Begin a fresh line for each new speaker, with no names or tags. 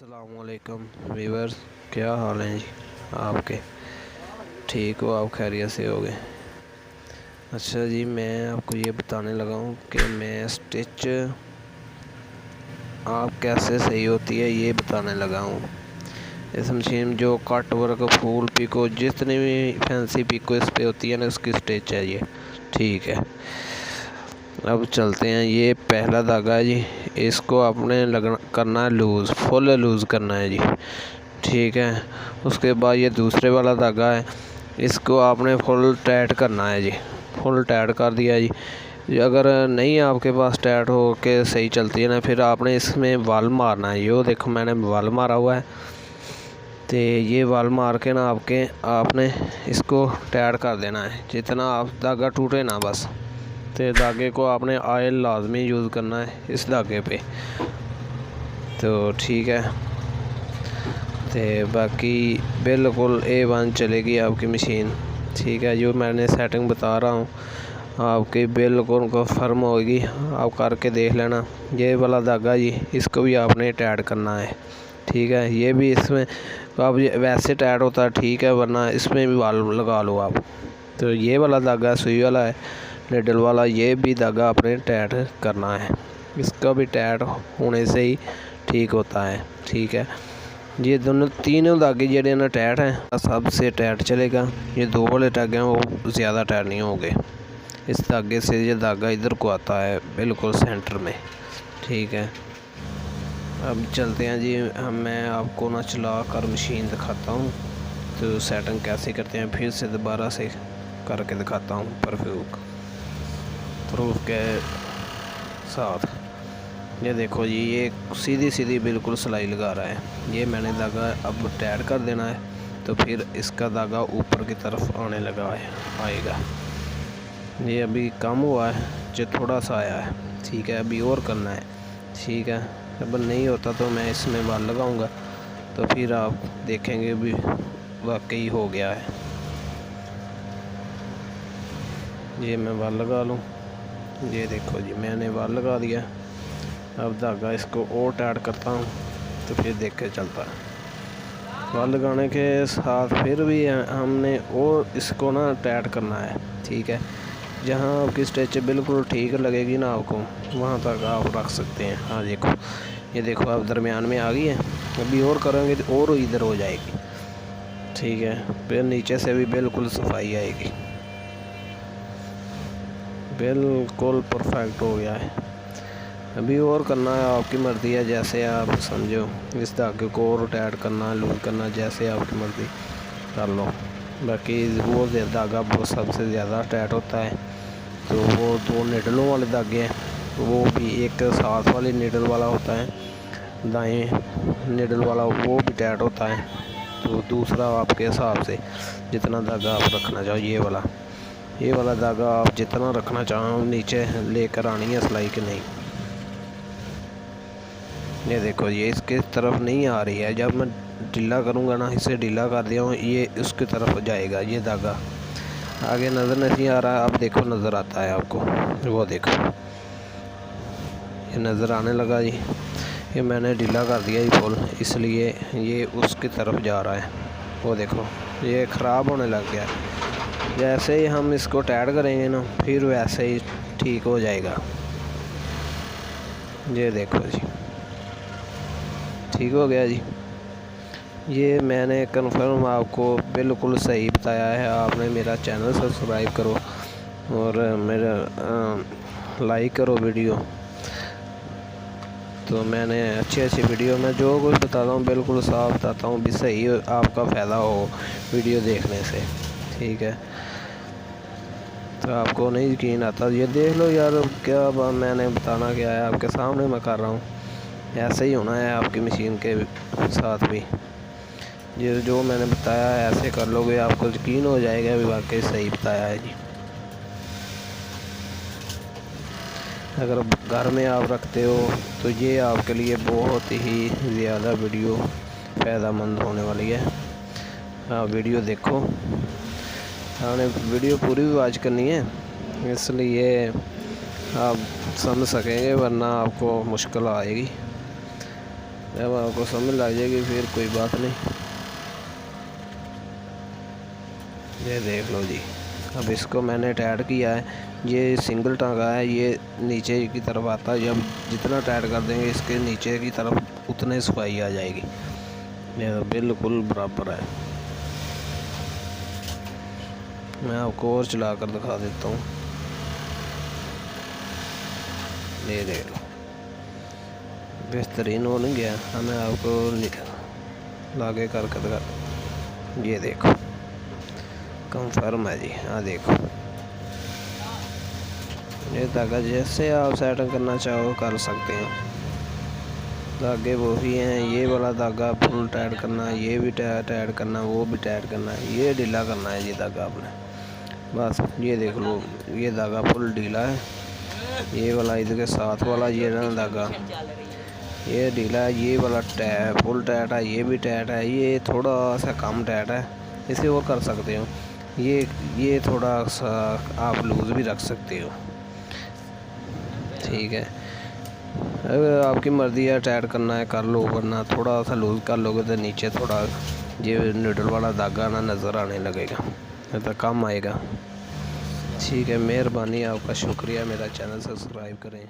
अस्सलाम वालेकुम व्यूअर्स, क्या हाल हैं जी आपके? ठीक हो आप? खैरियत से हो गए? अच्छा जी, मैं आपको ये बताने लगा हूँ कि मैं स्टिच आप कैसे सही होती है ये बताने लगा हूँ। इस मशीन में जो कट वर्क, फूल पिको, जितनी भी फैंसी पिको इस पर होती है ना, उसकी स्टिच है ये। ठीक है, अब चलते हैं। ये पहला धागा है जी, इसको आपने करना है लूज़, फुल लूज़ करना है जी। ठीक है, उसके बाद ये दूसरे वाला धागा है, इसको आपने फुल टाइट करना है जी। फुल टाइट कर दिया जी। अगर नहीं आपके पास टाइट हो के सही चलती है ना, फिर आपने इसमें वाल मारना है। ये देखो मैंने वाल मारा हुआ है, तो ये वाल मार के ना आपने इसको टाइट कर देना है, जितना आप धागा टूटे ना बस। तो धागे को आपने ऑयल लाजमी यूज़ करना है इस धागे पे। तो ठीक है, तो बाकी बिल्कुल A1 चलेगी आपकी मशीन। ठीक है, जो मैंने सेटिंग बता रहा हूँ आपकी बिल्कुल फर्म होगी, आप करके देख लेना। ये वाला धागा जी, इसको भी आपने टाइट करना है। ठीक है, ये भी इसमें अब वैसे टाइट होता है ठीक है, वरना इसमें भी वाल लगा लो आप। तो ये वाला धागा सुई वाला है, निडल वाला, ये भी धागा आपने टाइट करना है। इसका भी टाइट होने से ही ठीक होता है। ठीक है, ये दोनों तीनों धागे जेडे ना टाइट हैं, सबसे टाइट चलेगा। ये दो वाले धागे हैं वो ज़्यादा टाइट नहीं होंगे। इस धागे से ये धागा इधर को आता है बिल्कुल सेंटर में। ठीक है, अब चलते हैं जी। मैं आपको ना चला कर मशीन दिखाता हूँ, तो सेटिंग कैसे करते हैं फिर से दोबारा से करके दिखाता हूँ प्रूफ के साथ। ये देखो जी, ये सीधी सीधी बिल्कुल सिलाई लगा रहा है। ये मैंने धागा अब टाइट कर देना है, तो फिर इसका धागा ऊपर की तरफ आने लगा है, आएगा। ये अभी कम हुआ है, जो थोड़ा सा आया है। ठीक है, अभी और करना है। ठीक है, अब नहीं होता तो मैं इसमें वाल लगाऊंगा, तो फिर आप देखेंगे भी वाकई हो गया है। ये मैं वाल लगा लूँ। ये देखो जी, मैंने वाल लगा दिया। अब धागा इसको और टाइट करता हूँ, तो फिर देख के चलता है। वाल लगाने के साथ फिर भी हमने और इसको ना टाइट करना है। ठीक है, जहाँ आपकी स्टिच बिल्कुल ठीक लगेगी ना आपको, वहाँ तक आप रख सकते हैं। हाँ देखो, ये देखो अब दरमियान में आ गई है। अभी और करेंगे तो और इधर हो जाएगी। ठीक है, फिर नीचे से भी बिल्कुल सफाई आएगी, बिल्कुल परफेक्ट हो गया है। अभी और करना है, आपकी मर्ज़ी है, जैसे आप समझो। इस धागे को और टाइट करना, लूज करना, जैसे आपकी मर्ज़ी कर लो। बाकी वो धागा वो सबसे ज़्यादा टाइट होता है, तो वो दो निडलों वाले धागे हैं, वो भी एक साथ वाली निडल वाला होता है, दाएं निडल वाला वो भी टाइट होता है। तो दूसरा आपके हिसाब से जितना धागा आप रखना चाहो, ये वाला धागा आप जितना रखना चाहो नीचे लेकर आनी है सिलाई के नहीं। ये देखो, ये इसके तरफ नहीं आ रही है। जब मैं ढीला करूँगा ना, इसे ढीला कर दिया हूँ, ये उसकी तरफ जाएगा। ये धागा आगे नज़र नहीं आ रहा, अब देखो नज़र आता है आपको, वो देखो ये नज़र आने लगा जी। ये मैंने ढीला कर दिया जी फुल, इसलिए ये उसकी तरफ जा रहा है। वो देखो ये ख़राब होने लग गया। जैसे ही हम इसको टाइट करेंगे ना, फिर वैसे ही ठीक हो जाएगा। ये देखो जी, ठीक हो गया जी। ये मैंने कन्फर्म आपको बिल्कुल सही बताया है। आपने मेरा चैनल सब्सक्राइब करो और मेरा लाइक करो वीडियो। तो मैंने अच्छी वीडियो में जो कुछ बताता हूँ बिल्कुल साफ बताता हूँ, भी सही आपका फ़ायदा हो वीडियो देखने से। ठीक है, तो आपको नहीं यकीन आता, ये देख लो यार, क्या मैंने बताना क्या है, आपके सामने मैं कर रहा हूँ। ऐसे ही होना है आपकी मशीन के साथ भी। ये जो मैंने बताया है ऐसे कर लोगे, आपको यकीन हो जाएगा भी वाकई सही बताया है जी। अगर घर में आप रखते हो तो ये आपके लिए बहुत ही ज़्यादा वीडियो फ़ायदेमंद होने वाली है। हाँ, वीडियो देखो, आपने वीडियो पूरी भी वॉच करनी है, इसलिए आप समझ सकेंगे, वरना आपको मुश्किल आएगी। जब आपको समझ लग जाएगी फिर कोई बात नहीं। ये देख लो जी, अब इसको मैंने टाइट किया है। ये सिंगल टांगा है, ये नीचे की तरफ आता है। जब जितना टाइट कर देंगे इसके नीचे की तरफ उतने सफाई आ जाएगी। ये तो बिल्कुल बराबर है। मैं आपको और चला कर दिखा देता हूँ। ये देख लो बेहतरीन हो नहीं गया। हमें आपको लागे करके दिखा, ये देखो कंफर्म है जी। हाँ देखो, ये धागा जैसे आप सेटिंग करना चाहो कर सकते हैं। धागे वो भी हैं, ये वाला धागा फुल टाइट करना, ये भी टाइट करना, वो भी टाइट करना, ये ढीला करना है जी धागा आपने। बस ये देख लो, ये धागा फुल ढीला है। ये वाला इधर के साथ वाला ये ना धागा ये ढीला है। ये वाला फुल टाइट है, ये भी टाइट है। ये थोड़ा सा कम टाइट है, इसे और कर सकते हो। ये थोड़ा सा आप लूज़ भी रख सकते हो, ठीक है। अगर आपकी मर्ज़ी है टाइट करना है कर लो, वरना थोड़ा सा लूज़ कर लोगे तो नीचे थोड़ा ये नीडल वाला धागा ना नज़र आने लगेगा, तो कम आएगा। ठीक है, मेहरबानी, आपका शुक्रिया। मेरा चैनल सब्सक्राइब करें।